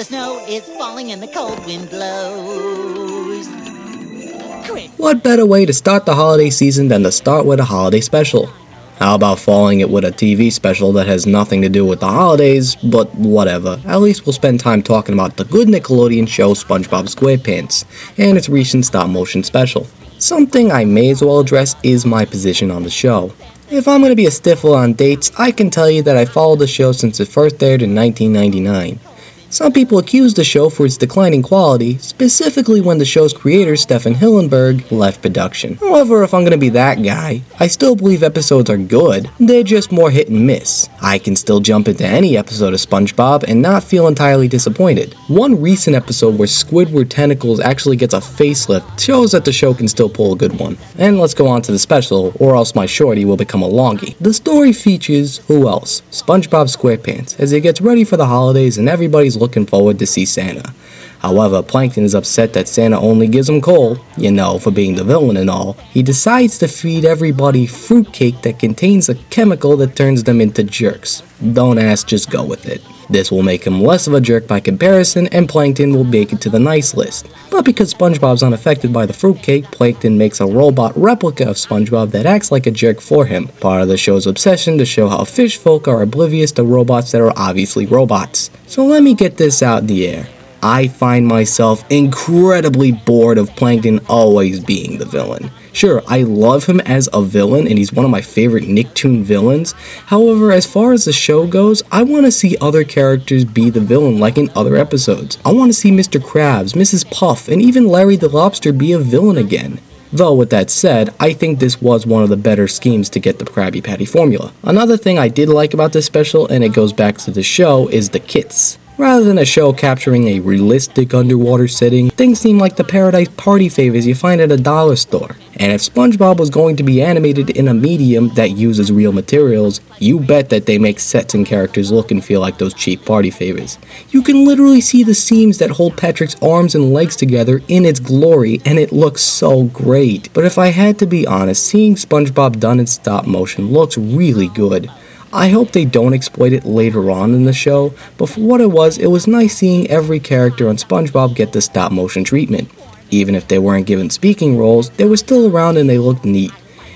The snow is falling and the cold wind blows. What better way to start the holiday season than to start with a holiday special? How about following it with a TV special that has nothing to do with the holidays, but whatever. At least we'll spend time talking about the good Nickelodeon show SpongeBob SquarePants and its recent stop-motion special. Something I may as well address is my position on the show. If I'm going to be a stiffler on dates, I can tell you that I followed the show since it first aired in 1999. Some people accuse the show for its declining quality, specifically when the show's creator, Stephen Hillenburg, left production. However, if I'm gonna be that guy, I still believe episodes are good, they're just more hit and miss. I can still jump into any episode of SpongeBob and not feel entirely disappointed. One recent episode where Squidward Tentacles actually gets a facelift shows that the show can still pull a good one. And let's go on to the special, or else my shorty will become a longie. The story features, who else? SpongeBob SquarePants, as he gets ready for the holidays and everybody's looking forward to see Santa. However, Plankton is upset that Santa only gives him coal, you know, for being the villain and all. He decides to feed everybody fruitcake that contains a chemical that turns them into jerks. Don't ask, just go with it. This will make him less of a jerk by comparison, and Plankton will make it to the nice list. But because SpongeBob's unaffected by the fruitcake, Plankton makes a robot replica of SpongeBob that acts like a jerk for him. Part of the show's obsession to show how fish folk are oblivious to robots that are obviously robots. So let me get this out in the air. I find myself incredibly bored of Plankton always being the villain. Sure, I love him as a villain and he's one of my favorite Nicktoon villains. However, as far as the show goes, I want to see other characters be the villain like in other episodes. I want to see Mr. Krabs, Mrs. Puff, and even Larry the Lobster be a villain again. Though with that said, I think this was one of the better schemes to get the Krabby Patty formula. Another thing I did like about this special, and it goes back to the show, is the kits. Rather than a show capturing a realistic underwater setting, things seem like the Paradise Party favors you find at a dollar store. And if SpongeBob was going to be animated in a medium that uses real materials, you bet that they make sets and characters look and feel like those cheap party favors. You can literally see the seams that hold Patrick's arms and legs together in its glory, and it looks so great. But if I had to be honest, seeing SpongeBob done in stop motion looks really good. I hope they don't exploit it later on in the show, but for what it was nice seeing every character on SpongeBob get the stop motion treatment. Even if they weren't given speaking roles, they were still around and they looked neat.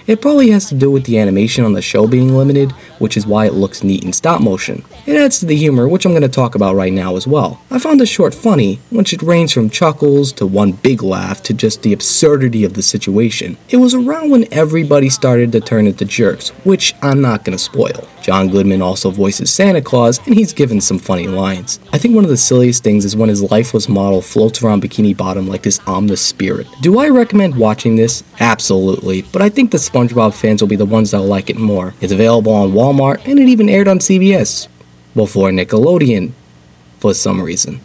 It probably has to do with the animation on the show being limited, which is why it looks neat in stop motion. It adds to the humor, which I'm going to talk about right now as well. I found the short funny, which it ranged from chuckles to one big laugh to just the absurdity of the situation. It was around when everybody started to turn into jerks, which I'm not going to spoil. John Goodman also voices Santa Claus, and he's given some funny lines. I think one of the silliest things is when his lifeless model floats around Bikini Bottom like this ominous spirit. Do I recommend watching this? Absolutely, but I think the SpongeBob fans will be the ones that'll like it more. It's available on Walmart, and it even aired on CBS before Nickelodeon for some reason.